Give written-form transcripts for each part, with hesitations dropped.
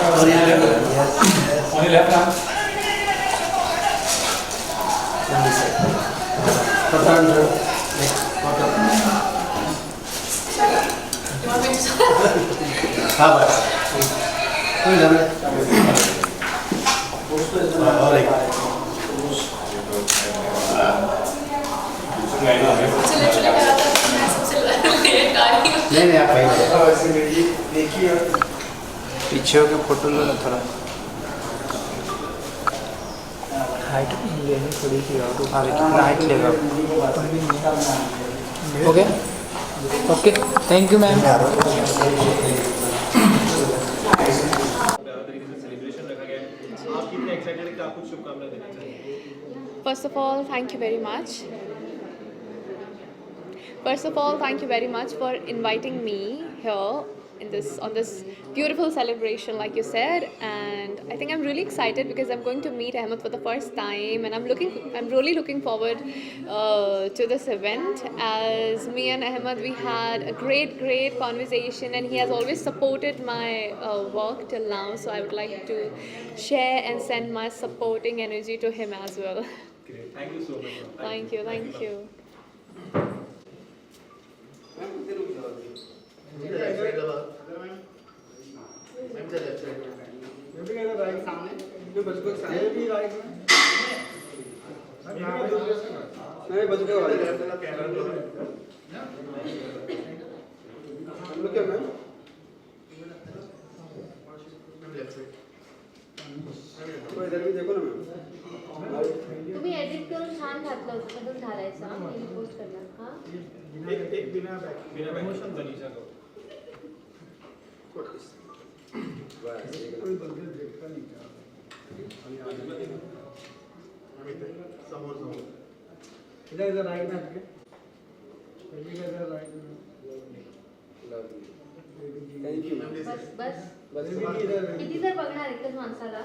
On your left hand. हाँ बस कोई डर नहीं और एक नहीं आप पीछे होके फोटो लो ना थोड़ा हाइट लेनी थोड़ी सी और आगे कितना हाइट लेगा okay okay thank you ma'am First of all, thank you very much. First of all, thank you very much for inviting me here in this beautiful celebration, like you said. And I think I'm really excited because I'm going to meet Ahmed for the first time, and I'm really looking forward to this event. As me and Ahmed, we had a great conversation, and he has always supported my work till now. So I would like to share and send my supporting energy to him as well. Great. Thank you so much. Thank you. तुम्ही edit करून छान घातलं होतं बदल घालायचा मी post करणार हा एक बिना प्रमोशन दनीचा को कोई बंदे देखता नहीं क्या समोर इधर राइट में आपके इधर राइट में थैंक यू बस किती जर बघणार एकच माणसाला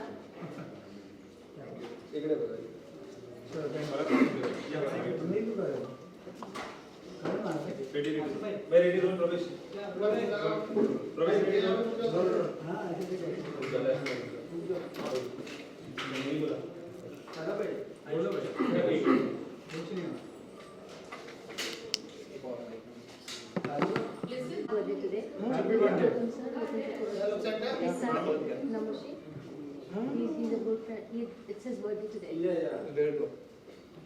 इकडे बघा रेडी दोन प्रवेश ready birthday today. Happy birthday. Namaste. He's a good friend. It's his birthday today. very good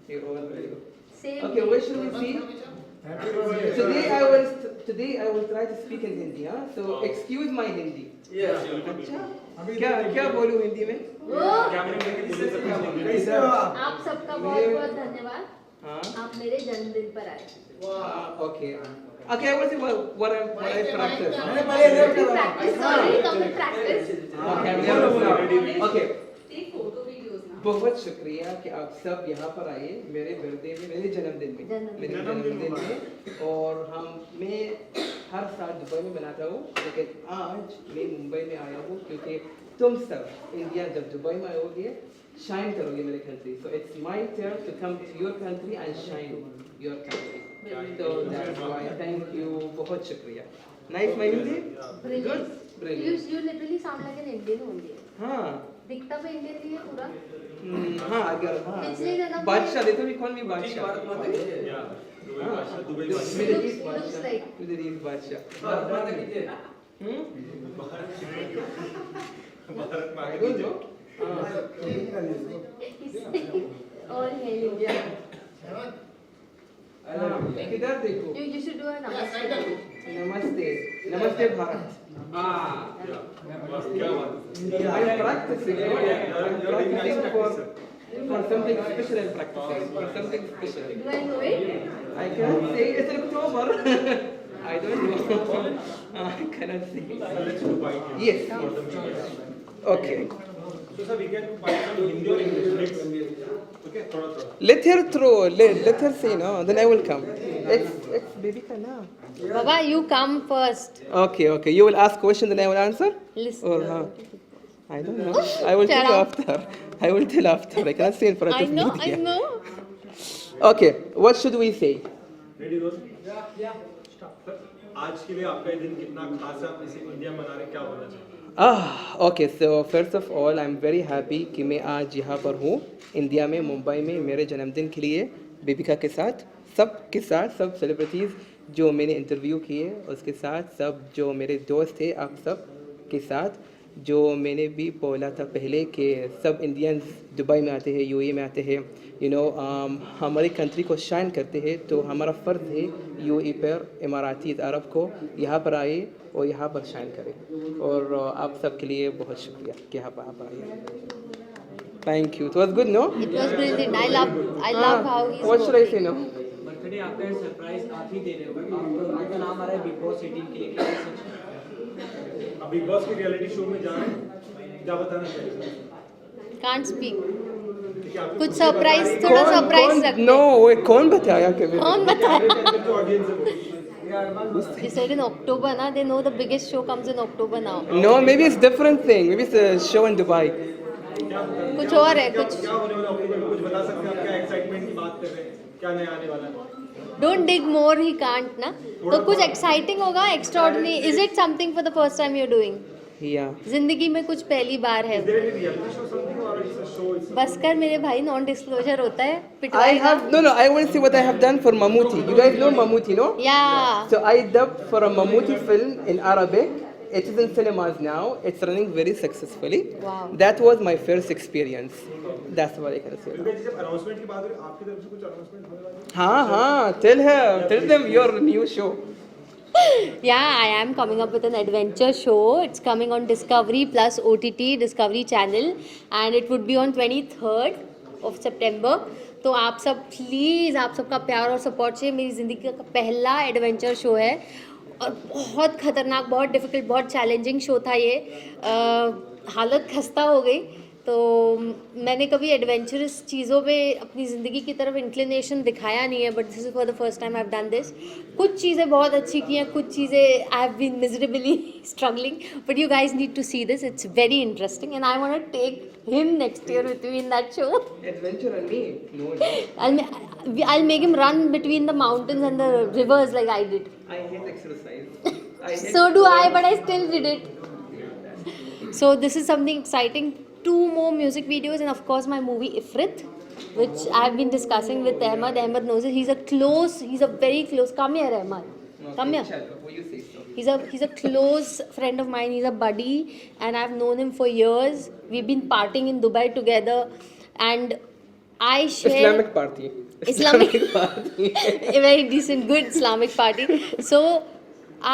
you're all very good Same. okay what should we see Happy birthday. today I will try to speak in Hindi huh? So excuse my Hindi अच्छा क्या बोलूं हिंदी में कैसे हो आप? आप सबका बहुत धन्यवाद हाँ आप मेरे जन्मदिन पर आए okay okay I will say what I practice practice sorry complete practice okay बहुत शुक्रिया कि आप सब यहाँ पर आए मेरे बर्थडे में मेरे जन्मदिन में और मैं हर साल दुबई में मनाता हूँ लेकिन आज मैं मुंबई में आया हूँ क्योंकि तुम सब इंडिया जब दुबई में आओगे शाइन करोगे मेरे country so it's my turn to come to your country and shine your country so that's why thank you बहुत शुक्रिया nice my Hindi good brilliant you literally sound like an Indian only हाँ दिखता भी Indian ही है पूरा हाँ अगर हाँ पिछले जन्म में बादशाह देखो भी कौन भी बादशाह दुबई मिडिल ईस्ट looks बादशाह like मिडिल ईस्ट बादशाह भारत में आगे don't know और है इंडिया किधर देखो you should do a namaste नमस्ते नमस्ते भारत क्या बात I'm practicing for something special I'm practicing for something special do I know it I cannot say it's a over I don't know I cannot say yes okay so sir we can find some Hindi or English mix okay थोड़ा let her throw let her say no then I will come it's baby ka na Baba you come first okay you will ask question then I will answer listen or I don't know I will tell you after I will tell after I cannot say in front of media I know. okay what should we say ready रोज या start आज के लिए आपका ये दिन कितना खास है आप इसे इंडिया मना रहे क्या बोलना चाहिए okay so first of all I am very happy कि मैं आज यहाँ पर हूँ इंडिया में, मुंबई में, मेरे जन्मदिन के लिए बेबिका के साथ, सब सेलिब्रिटीज़ जो मैंने इंटरव्यू किए, उसके साथ सब जो मेरे दोस्त थे, आप सब के साथ, जो मैंने भी बोला था पहले कि सब इंडियंस दुबई में आते हैं, यूएई में आते हैं, हमारी कंट्री को शाइन करते हैं, तो हमारा फ़र्ज़ है यूएई पर इमाराती अरब को यहाँ पर आए और यहाँ पर शाइन करें। और आप सब के लिए बहुत शुक्रिया कि यहाँ पर आप आए। Thank you. It was good, no? It was brilliant. I love how he's what should I say, no? Birthday आपका सरप्राइज आप ही दे रहे हो, आपका नाम आ रहा है बिग बॉस 18 के लिए, क्या सच है? अब बिग बॉस के रियलिटी शो में जा रहे हैं, क्या बताना चाहिए? Can't speak. क्योंकि आपके कुछ सरप्राइज, थोड़ा सरप्राइज रखते नो, वो कौन बताया कि मैं कौन बताया? अंदर जो ऑडियंस है वो He said in October, na? They know the biggest show comes in October now. No, maybe it's different thing. Maybe it's a show in Dubai. कुछ और है, कुछ. क्या होने वाला अक्टूबर में, कुछ बता सकते हैं? आप क्या एक्साइटमेंट की बात कर रहे हैं? क्या नया आने वाला है? Don't dig more. He can't, na? तो कुछ exciting होगा, extraordinary. Is it something for the first time you're doing? Yeah. जिंदगी में कुछ पहली बार है. Is there any reality show something or it's a show? बस कर मेरे भाई, नॉन डिस्क्लोजर होता है. I पिटवाएगा. have no. I want to see what I have done for Mammootty. You guys know Mammootty, no? Yeah. So I dubbed for a Mammootty film in Arabic. It is in cinemas now. It's running very successfully. Wow. That was my first experience. That's what I can say. क्योंकि जब announcement की बात हो रही है, आपकी तरफ से कुछ अनाउंसमेंट होने वाला है? हाँ. Tell them your new show. Yeah, I am coming up with an adventure show. It's coming on Discovery Plus OTT, Discovery Channel, and it would be on 23rd of September. तो आप सब please, आप सबका प्यार और support चाहिए. मेरी ज़िंदगी का पहला एडवेंचर शो है और बहुत ख़तरनाक, बहुत डिफ़िकल्ट, बहुत चैलेंजिंग शो था ये. हालत खस्ता हो गई. तो मैंने कभी एडवेंचरस चीज़ों में अपनी ज़िंदगी की तरफ इंक्लिनेशन दिखाया नहीं है, but this is for the first time I have done this. कुछ चीज़ें बहुत अच्छी की हैं, कुछ चीज़ें I have been miserably struggling, but you guys need to see this. It's very interesting and I want to take him next year with me in that show. Adventure and me? No. I'll make him run between the mountains and the rivers like I did. I hate exercise. So do I, but I still did it. So this is something exciting. 2 more music videos and of course my movie Ifrit, which I've been discussing with Ahmed. Ahmed knows it. He's a very close. Come here, Ahmed. Come here. Chalo, what you say so? He's a close friend of mine. He's a buddy, and I've known him for years. We've been partying in Dubai together, and I share Islamic party. Islamic party. a very decent, good Islamic party. So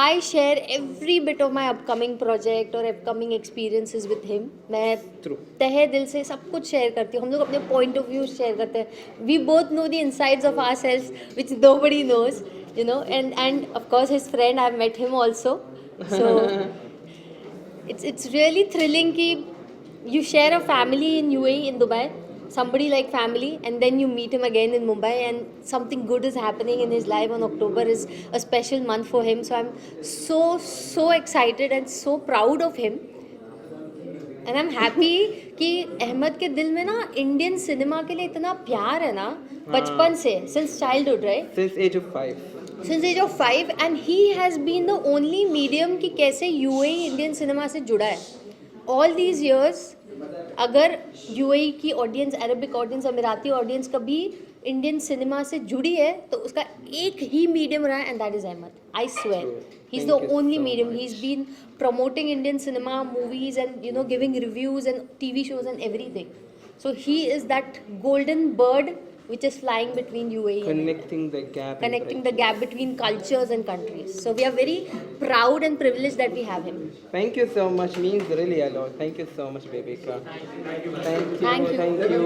I share every bit of my upcoming project or upcoming experiences with him. मैं True. तहे दिल से सब कुछ share करती हूँ. हम लोग अपने point of view शेयर करते हैं. We both know the insides of ourselves, which nobody knows, you know. And of course his friend, I've met him also. So it's really thrilling कि you share a family in UAE, in Dubai, somebody like family, and then you meet him again in Mumbai and something good is happening in his life. On October is a special month for him, so I'm so excited and so proud of him, and I'm happy कि अहमद के दिल में ना Indian cinema के लिए इतना प्यार है ना बचपन से, since childhood, right? Since age of 5. Since age of 5, and he has been the only medium कि कैसे UAE इंडियन सिनेमा से जुड़ा है. All these years, अगर UAE की ऑडियंस, अरबिक ऑडियंस, अमीराती ऑडियंस कभी इंडियन सिनेमा से जुड़ी है तो उसका एक ही मीडियम रहा है, and that is Ahmed. I swear he is the only medium. He is been promoting Indian cinema, movies, and you know giving reviews and TV shows and everything. So he is that golden bird which is flying between UAE and Connecting the gap. connecting the gap between cultures and countries. So we are very proud and privileged that we have him. Thank you so much. Means really a lot. Thank you so much, Bebika. Thank you. Thank you. Thank you.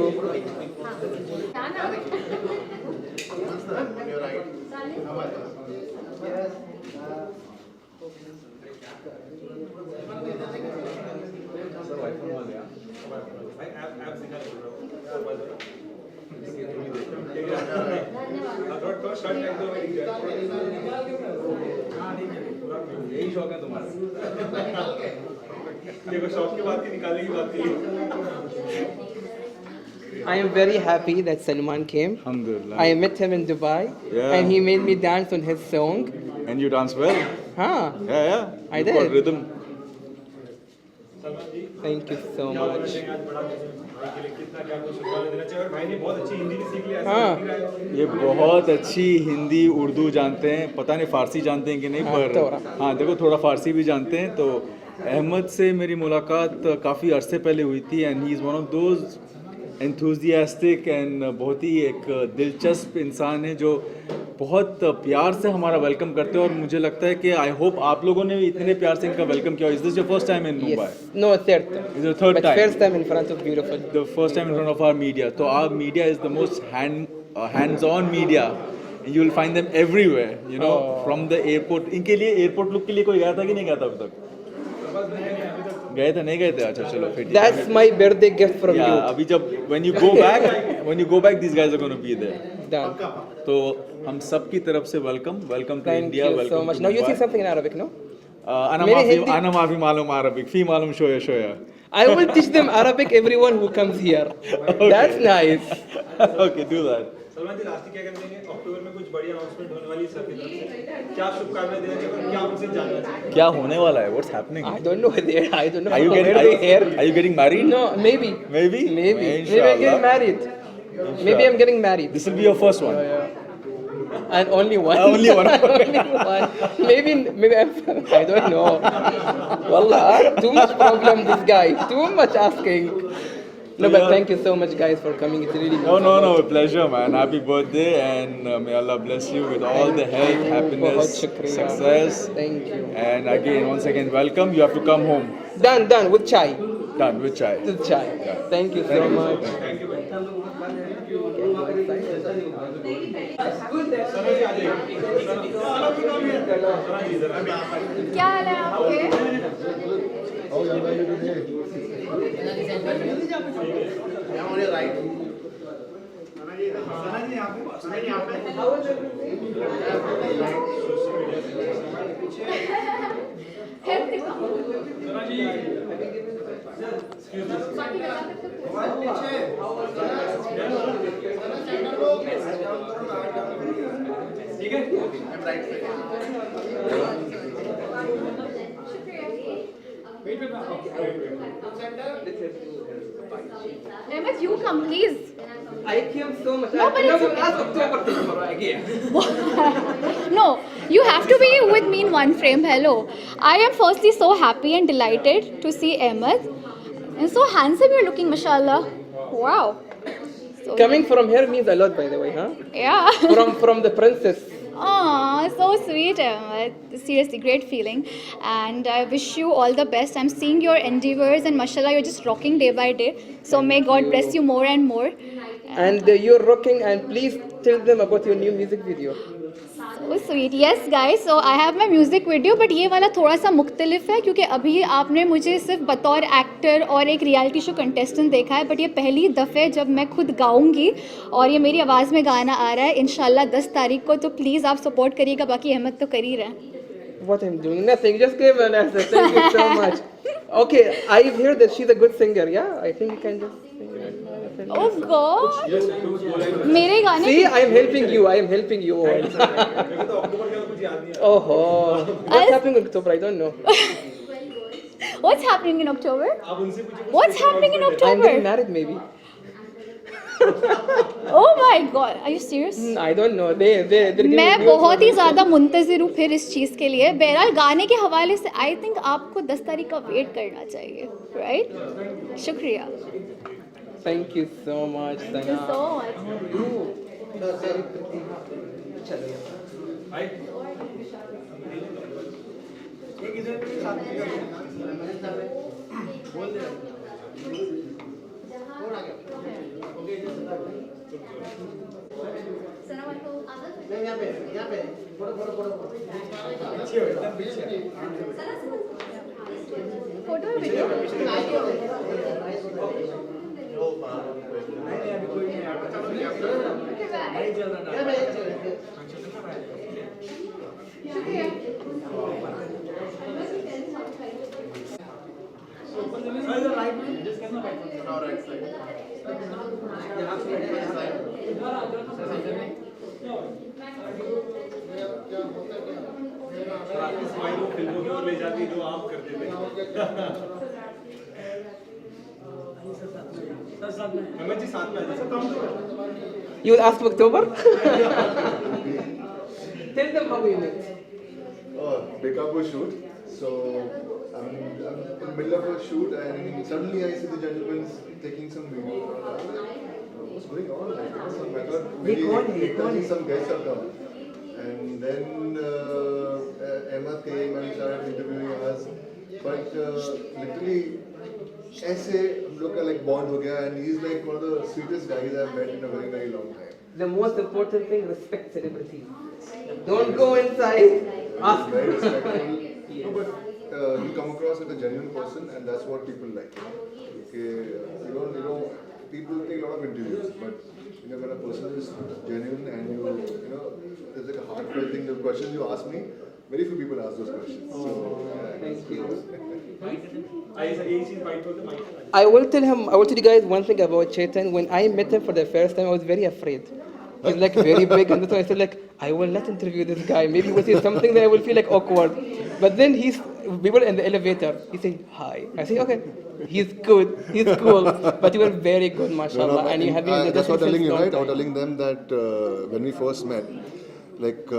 यही शौक है तुम्हारा? देखो शौक की बात की निकालने की बात की. I am very happy that Salman came. Alhamdulillah. I met him in Dubai, Yeah. and he made me dance on his song. And you dance well? Huh? Yeah, yeah. I You've got did. rhythm. Salman ji Thank you so क्या बोलना much. चाहेंगे आज बड़ा भाई के लिए कितना क्या कुछ शुक्राना देना चाहिए और भाई ने बहुत अच्छी हिंदी भी सीख ली ऐसा हाँ। लग रहा है ये बहुत अच्छी हिंदी उर्दू जानते हैं, पता नहीं फारसी जानते हैं कि नहीं, पर हाँ देखो थोड़ा फारसी भी जानते हैं। तो अहमद से मेरी मुलाकात काफ़ी अरसे पहले हुई थी and he is one of those enthusiastic and बहुत ही एक दिलचस्प इंसान है जो बहुत प्यार से हमारा वेलकम करते हैं। और मुझे लगता है कि आई होप आप लोगों ने भी इतने प्यार से इनका वेलकम किया। Is this your first time in Mumbai? Yes. No, third time. Is it third But time? first time in front of beautiful. The first time in front of our media. So our media is the most hands-on media. You will find them everywhere. You know, from the airport. इनके लिए airport look के लिए कोई गया था कि नहीं गया था अब तक? गए थे नहीं गए थे? अच्छा चलो फिर ठीक है। That's my birthday gift from Yeah, you. अभी जब when you go back, these guys are going to be there. Done. तो हम सब की तरफ से welcome to Thank India, you welcome so much. to Now you Mumbai. say something in Arabic, no? أنا मेरे ما في Hindi- أنا ما في معلوم عربي في معلوم شوية شوية. I will teach them Arabic, everyone who comes here. That's nice. Okay, do that. Salman ji last क्या करना चाहेंगे अक्टूबर में कुछ बड़ी announcement होने वाली है सर की तरफ से क्या शुभकामनाएं देना चाहिए और क्या उनसे जानना चाहिए क्या होने वाला है? What's happening? I don't know there. I don't know Are you where getting they here. are you getting married? No, maybe. Maybe? Maybe I'm Inshallah. getting married. Maybe I'm getting married. This will be your first one. And only one. Only one. Only one. Maybe I don't know. Wallah, too much problem this guy. Too much asking. No, but thank you so much guys for coming. It's really No, pleasure, man. Happy birthday, and may Allah bless you with all the health, happiness, बहुत शुक्रिया. success. Thank you. And again, once again, welcome. You have to come home. Done with chai. Done with chai. With chai. Thank you so much. क्या हाल है आपके? Ahmed, you come, please. I came so much. No, but it's okay. Last October tomorrow again. No, you have to be with me in one frame. Hello. I am firstly so happy and delighted to see Ahmed. And so handsome you're looking, mashallah. Wow. So, Coming from here means a lot, by the way, huh? yeah. From the princess. Aw, so sweet, Ahmed. Seriously, great feeling. And I wish you all the best. I'm seeing your endeavors and mashallah, you're just rocking day by day. So may God bless you more and more. And you're rocking. And please tell them about your new music video. So sweet. Yes guys, so I have my music video, but ये वाला थोड़ा सा मुख्तलिफ है क्योंकि अभी आपने मुझे सिर्फ बतौर एक्टर और एक रियलिटी शो कंटेस्टेंट देखा है, बट ये पहली दफ़े जब मैं खुद गाऊंगी और ये मेरी आवाज़ में गाना आ रहा है इंशाल्लाह 10 तारीख को, तो प्लीज़ आप सपोर्ट करिएगा, बाकी अहमद तो कर ही रहे हैं. What I'm doing? Nothing. Just give an answer. Thank you so much. Okay, I've heard that she's a good singer. Yeah, I think you can just sing. Oh God, मेरे गाने See, I'm helping you. I am helping you all. मेरे को तो अक्टूबर का कुछ याद नहीं Oh, what's happening in October? I don't know. What's happening in October? आ आप उनसे पूछिए What's happening in I'm getting October? married, maybe. Oh my God, are you serious? I don't know. They're giving मैं me बहुत ही ज़्यादा मुंतज़िर हूँ फिर इस चीज़ के लिए. बहरहाल गाने के हवाले से आई थिंक आपको 10 तारीख का वेट करना चाहिए, राइट? शुक्रिया. Thank you so much, Thank you Sana. so much. भाई फोटो और वीडियो. आपकी स्माइल वो फिल्मों की ओर ले जाती है जो आप करते थे अहमद जी साथ में आ जाइए काम तो You will ask for October? Tell them how we met. Pick up a shoot. So I'm in the middle of a shoot and suddenly I see the gentleman taking some video. What's going on? I thought maybe some guests have come. And then Emma came and started interviewing us. But literally, ऐसे हम लोग का like bond हो गया and he's like one of the sweetest guys I've met in a very very long time. The most important thing, respect celebrities. Don't go inside. Ask. He's very respectful. No, but you come across as a genuine person and that's what people like. Okay, you know, people take a lot of interviews, but when a person is genuine and you know, there's like a heartfelt thing. The questions you ask me, very few people ask those questions. Thank you. आइए sir यही चीज bite होते mic I will tell you guys one thing about Chetan. When I met him for the first time, I was very afraid. He's like very big, and so I said like, I will not interview this guy. Maybe he will say something that I will feel like awkward. But then we were in the elevator. He said hi. I said okay, he's good, he's cool. But you were very good, mashallah. And you have been in the that's what telling you, long right? I was time. telling them that when we first met, like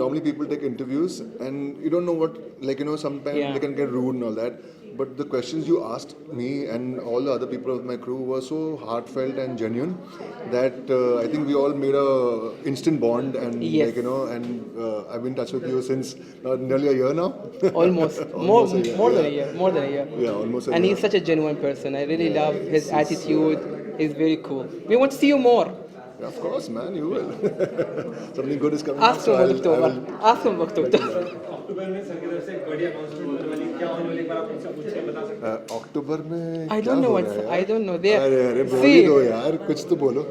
normally people take interviews and you don't know what, like sometimes Yeah. they can get rude and all that. But the questions you asked me and all the other people of my crew were so heartfelt and genuine that I think we all made a instant bond and Yes. like and I've been in touch with you since nearly a year now. Almost, Almost a year, more yeah. than a year, more than a year. Yeah, almost a And year. he's such a genuine person. I really love his attitude. He's very cool. We want to see you more. Yeah, of course, man, you will. Something good is coming. Ask him so about I October. will. Ask him about October. अक्टूबर में sir की तरफ से एक बड़ी announcement होने वाली क्या होने वाली एक बार आप उनसे पूछ के बता सकते हैं अक्टूबर में I क्या don't know हो what's. रहा है I यार? don't know. There. अरे बोल ही See, दो यार कुछ तो बोलो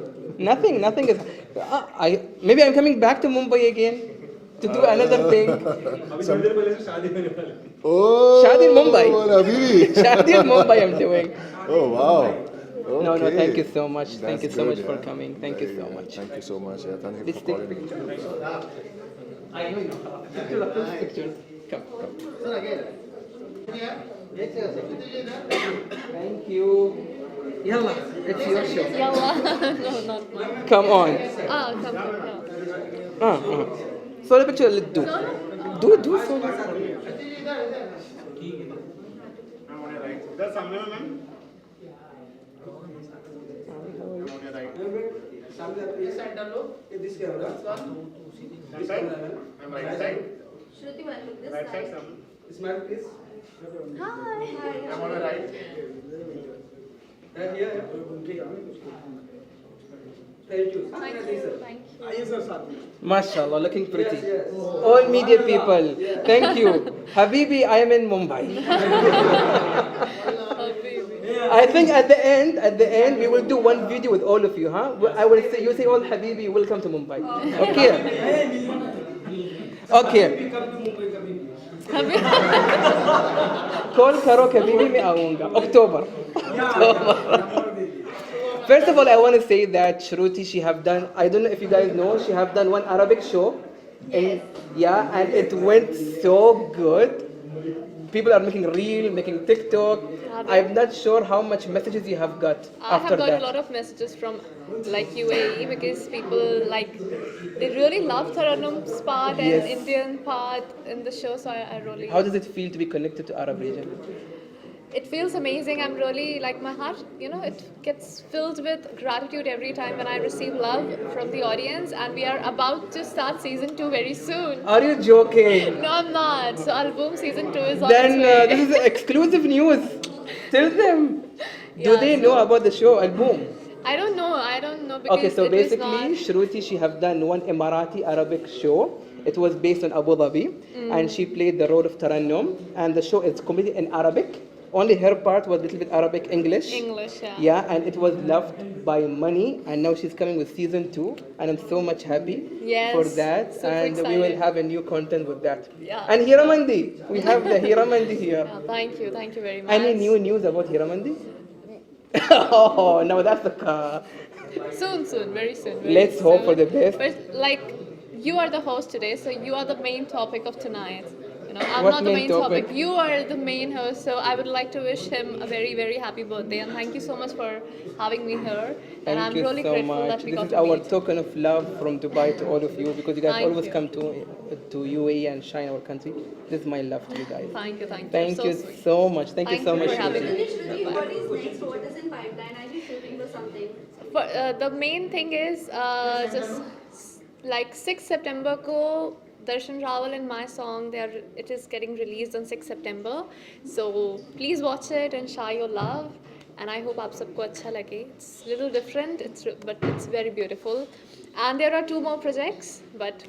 nothing is. Maybe I'm coming back to Mumbai again to do another thing. अभी थोड़ी देर पहले से शादी होने वाली है ओह शादी in Mumbai. अभी भी Shadi in Mumbai I'm doing. oh wow No, Okay. thank you so much. Thank you That's so good, much for yeah. coming. Thank you so Yeah, much. thank you so much yeah, thank you Let's for take calling me. pictures. I know. Pictures. Come. Sir, again. Thank you. Yalla, it's your show. Yalla. No, not mine. Come on. Ah, come. Solo picture, let's do. Do solo. इधर सामने में ma'am Shruti, one look this side. Smile please Thank you. Thank you. आइए sir साथ में Mashallah, looking pretty. All media people, thank you. Habibi, I am in Mumbai. I think at the end, we will do one video with all of you, huh? I will say, you say all Habibi, welcome to Mumbai. Okay. Okay. Call Karo Habibi, मैं आऊँगा. October. First of all, I want to say that Shruti, she have done, I don't know if you guys know, she have done one Arabic show. And it went so good. People are making reel, making TikTok. I'm not sure how much messages you have got I after have got that. a lot of messages from like UAE because people like they really love Taranum's part and Yes. Indian part in the show. So I really How does it feel to be connected to Arab region? it feels amazing. I'm really like my heart, it gets filled with gratitude every time when I receive love from the audience. And we are about to start season 2 very soon. Are you joking? No, I'm not. So Album season 2 is on Then its way. this is exclusive news. Tell them. Do Yeah, they so- know about the show Album? I don't know because Okay, so it was basically, not. Shruti, she have done one Emirati Arabic show. It was based on Abu Dhabi, and she played the role of Tarannum. And the show is completely in Arabic. Only her part was a little bit Arabic English. English, yeah. Yeah, and it was loved by many. And now she's coming with season 2, and I'm so much happy Yes, for that. super And we will excited. have a new content with that. Yeah. And Hiramandi, we have the Hiramandi here. Yeah, thank you very much. Any new news about Hiramandi? Oh, no, that's the car. Soon, very soon. Very Let's hope for the soon. best. But like, you are the host today, so you are the main topic of tonight. I'm What not the main main topic? topic. You are the main host, so I would like to wish him a very, very happy birthday and thank you so much for having me here. And Thank I'm you really so grateful much. that we This got is to our meet. token of love from Dubai to all of you because you guys Thank always you. come to UAE and shine our country. This is my love to you guys. Thank you, thank you. Thank so you sweet. so much. Thank you Thank so you much. for having Shruti. me. Shruti, what is next? What is in pipeline? Are you shooting for something? The main thing is like 6 September ko Darshan Rawal and my song it is getting released on 6 September. So please watch it and share your love. And I hope aap sabko acha lage. It's a little different, but it's very beautiful. And there are 2 more projects, but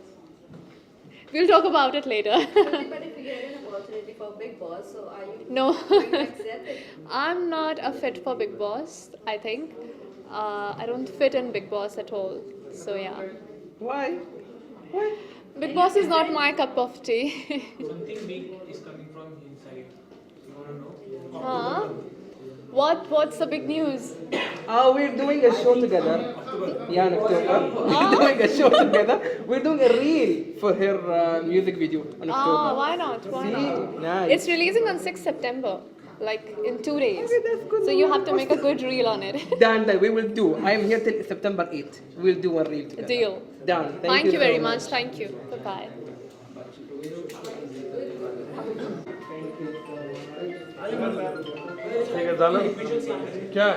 we'll talk about it later. But if you get an opportunity for Big Boss, so are you No. going to accept it? I'm not a fit for Big Boss, I think. I don't fit in Big Boss at all. So yeah. Why? Why? Big Boss is not my cup of tea. Something big is coming from inside. You want to know? Huh? What's the big news? We're doing a show together. Yeah, in October. We're doing a show together. We're doing a reel for her music video in October. Why not? Why See? not? Nice. It's releasing on 6 September, like in 2 days. Okay, that's good. So you have to make a good reel on it. Done. We will do. I am here till September 8th. We'll do a reel together. Deal. Done. Thank you so very much. Thank you. Bye bye. क्या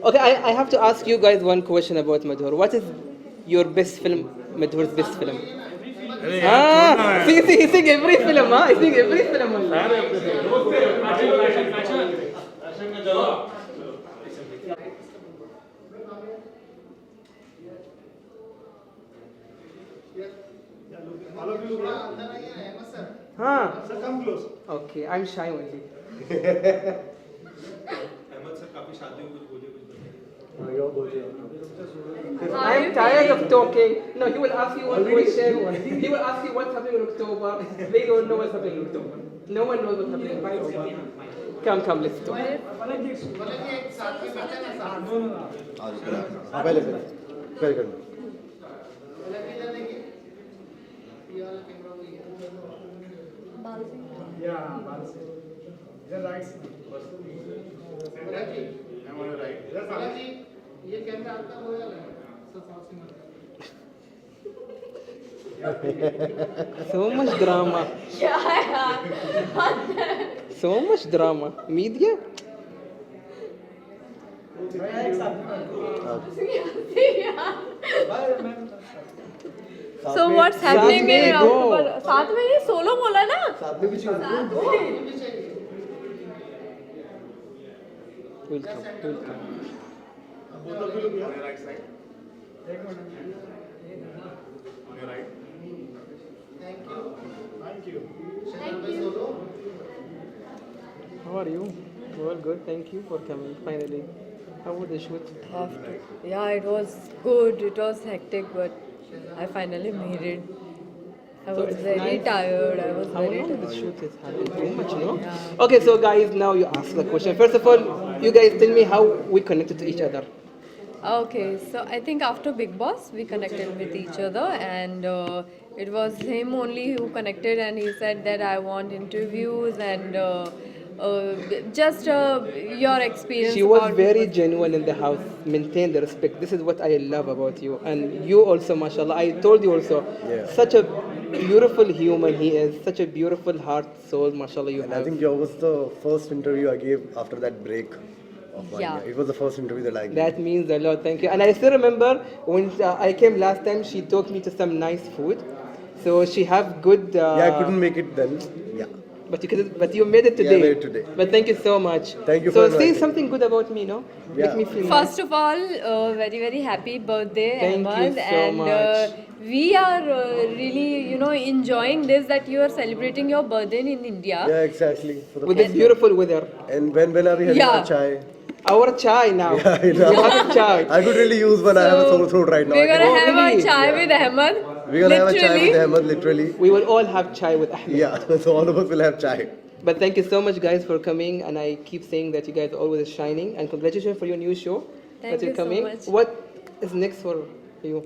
Okay, I have to ask you guys one question about Madhur. What is your best film, Madhur's best film? See, he sing every film, huh? He sing every film only. Huh? come close. Okay, I'm shy only. Ahmed sir काफी शादी में कुछ बोलिए I'm tired of talking. No, he will ask you one question. He will ask you what's happening in October. They don't know what's happening in October. No one knows what's happening in October. Come, let's talk. पहले कर So much drama. So much drama. Media? So what's happening में in go. October? साथ में ये solo बोला ना? We'll come. How are you? Well, good. Thank you for coming. Finally. How was the shoot? Yeah, it was good. It was hectic, but I finally made it. I So was it's very nice. tired. I was How very long tired. the shoot is happening? Too much, no? Yeah. Okay, so guys, now you ask the question. First of all, you guys tell me how we connected to each other. Okay, so I think after Big Boss, we connected with each other, and it was him only who connected, and he said that I want interviews and just your experience. She was about very Big Boss. genuine in the house, maintained the respect. This is what I love about you. And you also, mashallah, I told you also, such a beautiful human he is, such a beautiful heart, soul, mashallah, you And I have. think yours was the first interview I gave after that break of mine. Yeah. It was the first interview that I gave. That means a lot, thank you. And I still remember when I came last time, she took me to some nice food. So she have good... Yeah, I couldn't make it then. Yeah. But you made it today. Yeah, I made it today. But thank you so much. Thank you so for say inviting. something good about me, no? Yeah. Make me feel First of all, very very happy birthday, Thank you Ahmad, so and much. we are really enjoying this that you are celebrating your birthday in India. Yeah, exactly. For the with this beautiful weather. And when are we having Yeah. our chai? Our chai now. Yeah, I know. You have a chai. I could really use one. I have a sore throat right now. We're I gonna can- have really? a chai with Ahmad. We're gonna have a chai Literally. with Ahmed, literally. We will all have chai with Ahmed. Yeah, so all of us will have chai. But thank you so much, guys, for coming. And I keep saying that you guys are always shining. And congratulations for your new show Thank that you're you so coming. much. What is next for you?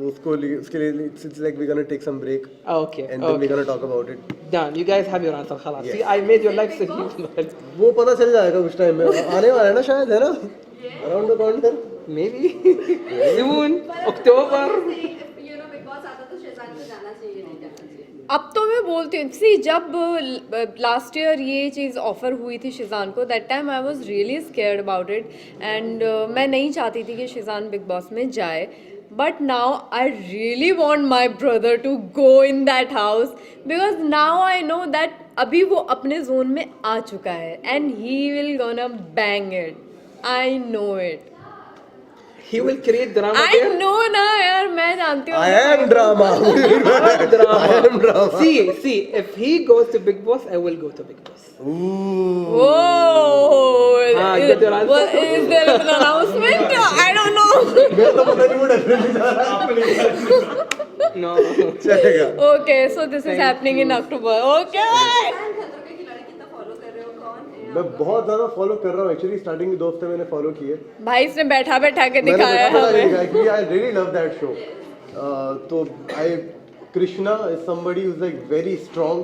उसके लिए it's like we're gonna take some break Okay. and then we're Okay. gonna talk about it. Done. You guys have your answer. Khalas. Yes. See, I made your life so easy. वो पता चल जाएगा उस time में आने वाला है ना शायद है ना around the corner. Maybe. Soon. October. You know, Big Boss आता तो शेजान को जाना चाहिए नहीं जाना चाहिए. अब तो मैं बोलती हूँ सी जब लास्ट ईयर ये चीज़ ऑफ़र हुई थी शिजान को that time I was really scared about it and मैं नहीं चाहती थी कि शिजान बिग बॉस में जाए but now I really want my brother to go in that house because now I know that अभी वो अपने जोन में आ चुका है and he will gonna bang it I know it He will create drama I there. No ना यार मैं जानती हूँ I am drama. Drama. I am drama. See, if he goes to Big Boss, I will go to Big Boss. Ooh. Whoa! you got your answer? Well, is there an announcement? I don't know. मैं तो पता नहीं वो definitely जा रहा है. No. चलेगा. Okay, so this is happening in October. Okay. खतरों के खिलाड़ी कितना फॉलो कर रहे हो कौन है? मैं बहुत ज़्यादा फॉलो कर रहा हूँ एक्चुअली स्टार्टिंग के 2 हफ्ते मैंने फॉलो किए. भाई इसने बैठा बैठा के मैंने दिखाया देखा हमें. क्योंकि I really love that show. तो I Krishna is somebody who is like very strong.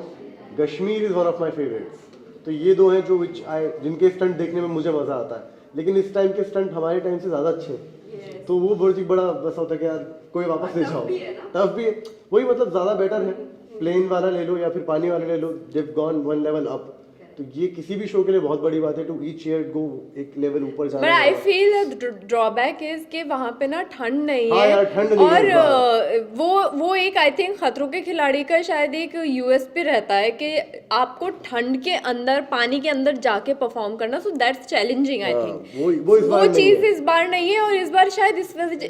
Kashmir is one of my favourites. तो ये दो हैं जो जिनके स्टंट देखने में मुझे मजा आता है. लेकिन इस टाइम के स्टंट हमारे टाइम से ज़्यादा अच्छे हैं. तो वो बड़ा बस होता है कि यार कोई वापस ले जाओ. टफ भी है. वही मतलब ज़्यादा बेटर है. प्लेन वाला ले लो या फिर पानी वाला ले लो. दिव गॉन वन लेवल अप. तो ये किसी भी शो के लिए बहुत बड़ी बात है टू ईच ईयर गो एक लेवल ऊपर जाना. But I feel drawback is कि वहाँ पे ना ठंड नहीं हाँ है यार, ठंड नहीं है और वो एक आई थिंक खतरों के खिलाड़ी का शायद एक यूएसपी रहता है कि आपको ठंड के अंदर पानी के अंदर जाके परफॉर्म करना so that's challenging I think वो इस बार वो नहीं चीज़ है. इस बार नहीं है और इस बार शायद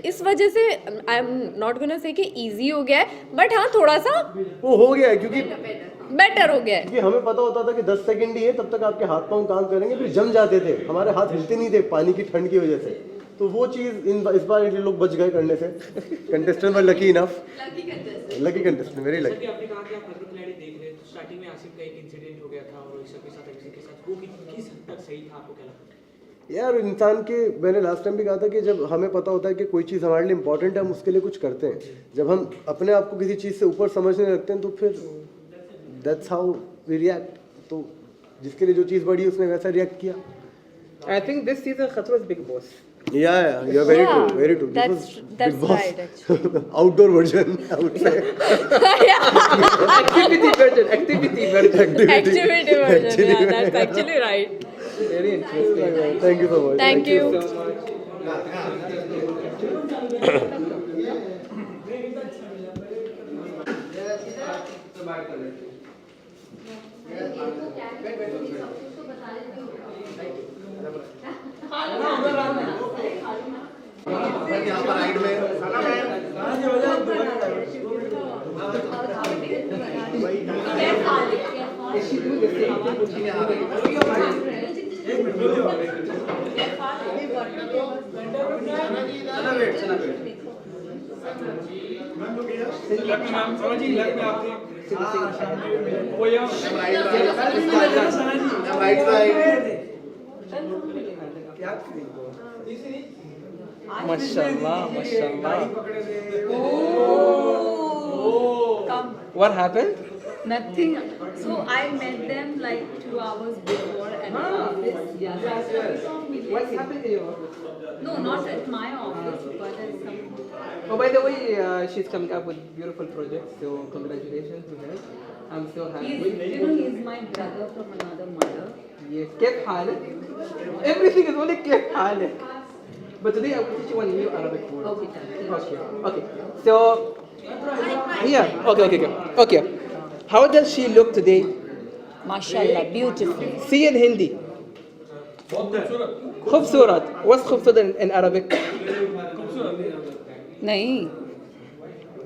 इस वजह से I am not gonna say कि इजी हो गया है बट हाँ थोड़ा सा वो हो गया है क्योंकि बेटर हो गया है. क्योंकि हमें पता होता था कि 10 सेकंड ही है तब तक आपके हाथ पांव काम करेंगे फिर जम जाते थे. हमारे हाथ हिलते नहीं थे पानी की ठंड की वजह से. तो वो चीज़ इस बार ये लोग बच गए करने से. Contestant were lucky enough. Lucky contestant very lucky. आपने कहा कि आप खतरों के खिलाड़ी देख रहे हैं तो स्टार्टिंग में आसिफ का एक इंसिडेंट हो गया था और ऋषभ के साथ अभिषेक के साथ वो किस हद तक सही था आपको क्या लगता है? यार इंसान के मैंने लास्ट टाइम भी कहा था कि जब हमें पता होता है कि कोई चीज़ हमारे लिए इंपॉर्टेंट है हम उसके लिए कुछ करते हैं. जब हम अपने आप को किसी चीज़ से ऊपर समझने लगते हैं तो फिर दैट्स हाउ वी रिएक्ट. तो जिसके लिए जो चीज़ बड़ी उसने वैसा रिएक्ट किया. I think this season Khatra is Big Boss. Yeah, you're very Yeah, true, very true. that's- This was that's Big Boss. right, actually. Outdoor version, I would say. Activity version. Activity version. Yeah, that's actually right. Very interesting. Thank you so much. Thank you. So much. Mashallah, mashallah. What happened? Nothing. So I met them like 2 hours before at the office. Yeah. What happened in your office? No, not at my office, but at some. Oh, by the way, she's coming up with beautiful projects, so congratulations to her. I'm so happy. He's my brother from another mother. Yes. كيف حالك? Everything is only كيف حالك. But today I will teach you one new Arabic word. Okay, Okay. Okay. So here. Okay. How does she look today? Mashallah, beautiful. See in Hindi. खूबसूरत. What's खूबसूरत in Arabic? Nahi.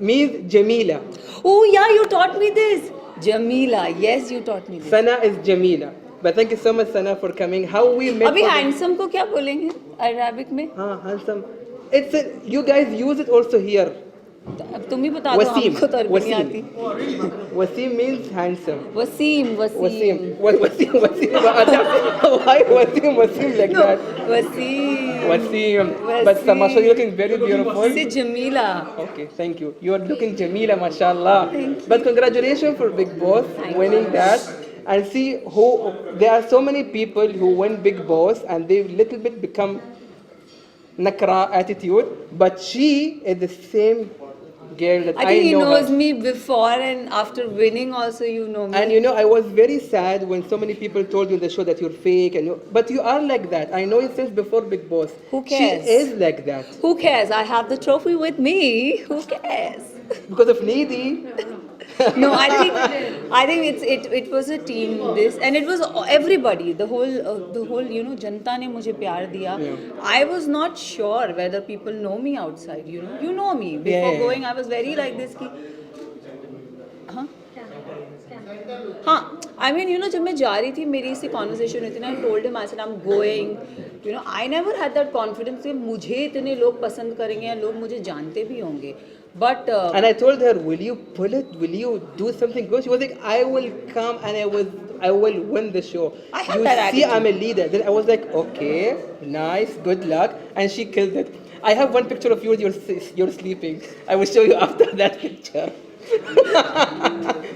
Means Jamila. Oh yeah, you taught me this. Jamila. Yes, you taught me this. Sana is Jamila. But thank you so much, Sana, for coming. How we met? अभी for the- handsome को क्या बोलेंगे Arabic में? हाँ, handsome. You guys use it also here. अब तुम ही बता दो, हमको तो अरबी नहीं आती. Wasim means handsome. Wasim. Wasim. Wasim. Why Wasim like that? Wasim. But Tamasha, you're looking very beautiful. से Jamila. Okay, thank you. You are looking Jamila, mashallah. But congratulations for Big Boss winning that. And see there are so many people who win Big Boss and they little bit become nakra attitude. But she is the same girl that I think he know knows her. me before and after winning also you know me. And you know, I was very sad when so many people told you in the show that you're fake, but you are like that. I know it since before Big Boss. Who cares? She is like that. Who cares? I have the trophy with me. Who cares? Because of Nidhi. No, I think it was a team this, and it was everybody. The whole you know जनता ने मुझे प्यार दिया. I was not sure whether people know me outside. You know me. Before going, I was very like this कि हाँ, I mean जब मैं जा रही थी मेरी इससे conversation हुई थी ना, I told him, I said I'm going. I never had that confidence कि मुझे इतने लोग पसंद करेंगे या लोग मुझे जानते भी होंगे. But and I told her, will you pull it? Will you do something good? She was like, I will come and I will win the show. I had you that see, attitude. I'm a leader. Then I was like, okay, nice, good luck, and she killed it. I have one picture of yours. You're sleeping. I will show you after that picture.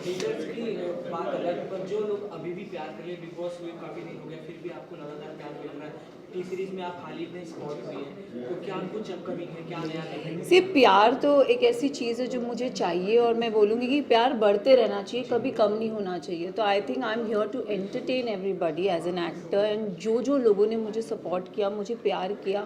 haters की बात अलग, पर जो लोग अभी भी प्यार कर रहे हैं, बिग बॉस हुए काफी दिन हो गया, फिर भी आपको लगातार प्यार मिल रहा है. टी सीरीज में आप हाल ही में स्पॉट हुई हैं, तो क्या कुछ अपकमिंग है, क्या नया देखेंगे? सिर्फ प्यार तो एक ऐसी चीज़ है जो मुझे चाहिए और मैं बोलूँगी कि प्यार बढ़ते रहना चाहिए, कभी कम नहीं होना चाहिए. तो I think I am here to entertain everybody as an actor. And जो लोगों ने मुझे सपोर्ट किया, मुझे प्यार किया,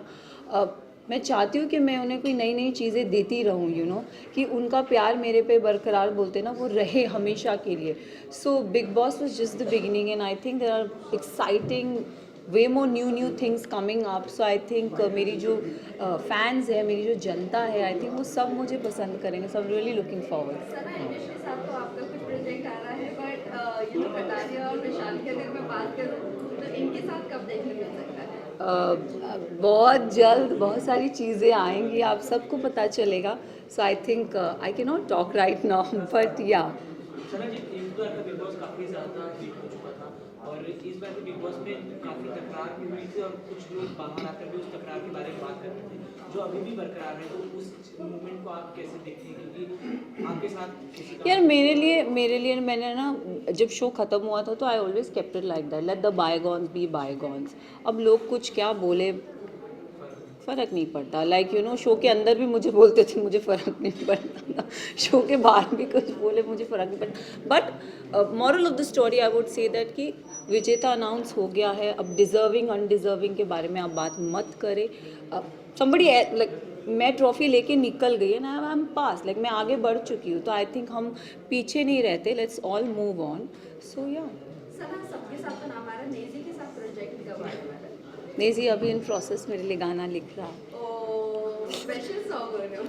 मैं चाहती हूँ कि मैं उन्हें कोई नई नई चीज़ें देती रहूँ. कि उनका प्यार मेरे पे बरकरार बोलते ना, वो रहे हमेशा के लिए. So Bigg Boss was just the beginning and I think there are exciting way more new things coming up. So I think मेरी जो fans है, मेरी जो जनता है, I think वो सब मुझे पसंद करेंगे. So I'm really looking forward. Sana, industry के साथ तो आपका कुछ प्रोजेक्ट आ रहा है, बट कटारिया और विशाल की अगर मैं बात करूँ तो इनके साथ कब देखने मिल सकता है? बहुत जल्द बहुत सारी चीज़ें आएंगी, आप सबको पता चलेगा. So I think I cannot talk right now, but yeah. सना जी, इस बार का बिग बॉस काफी ज्यादा हिट हो चुका था और इस बार के बिग बॉस में काफी तकरार भी हुई थी और कुछ लोग बाहर आकर भी उस तकरार के बारे में बात कर रहे थे जो अभी भी बरकरार है. तो उस मूवमेंट को आप कैसे देखते हैं, क्योंकि आपके साथ किसी का यार मेरे लिए मैंने ना जब शो ख़त्म हुआ था तो I always kept it like that, let the bygones be bygones. अब लोग कुछ क्या बोले फ़र्क नहीं पड़ता. लाइक शो के अंदर भी मुझे बोलते थे, मुझे फ़र्क नहीं पड़ता था. शो के बाहर भी कुछ बोले, मुझे फ़र्क नहीं पड़ता. But moral of the story I would say that कि विजेता अनाउंस हो गया है. अब डिज़र्विंग अनडिज़र्विंग के बारे में आप बात मत करें. समबडी लाइक मैं ट्रॉफी लेके निकल गई है ना, आई एम पास, लाइक मैं आगे बढ़ चुकी हूँ. तो आई थिंक हम पीछे नहीं रहते. Let's all move on. So या सना, सबके साथ तो नाम आ रहा है, नेजी के साथ प्रोजेक्ट कब आने वाला है? नेजी अभी इन प्रोसेस मेरे लिए गाना लिख रहा है. स्पेशल सॉन्ग हो रहे हो?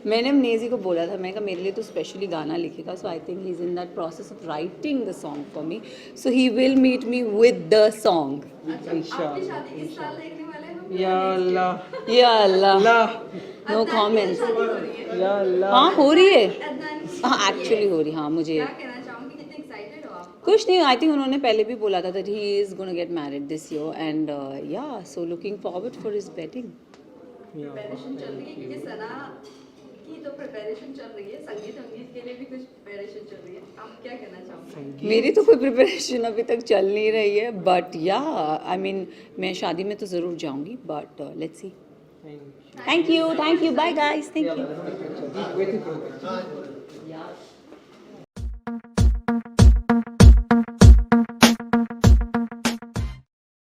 मैंने नेजी को बोला था, मैं कहा मेरे लिए तो स्पेशली गाना लिखेगा. So I think he is in that process of writing the song for me. So he will meet me with the song. आपकी शादी किस साल देखने वाले हैं हम? या अल्लाह. No comments. या अल्लाह. हाँ हो रही है. अदनान की हाँ एक्चुअली हो रही. हाँ मुझे क्या कहना चाहूँगी, कितने एक्साइटेड हो आप? कुछ नहीं. आई थिंक उन्होंने पहले भी बोला था that he is gonna get married this year and या so looking forward for his wedding. Preparation चल रही है क्योंकि सना की तो प्रिपरेशन चल रही है, संगीत के लिए भी कुछ प्रिपरेशन चल रही है. आप क्या कहना चाहोगे? मेरी तो कोई प्रिपरेशन अभी तक चल नहीं रही है. बट या आई मीन मैं शादी में तो ज़रूर जाऊंगी. But let's see. Thank you. Bye guys. Thank you.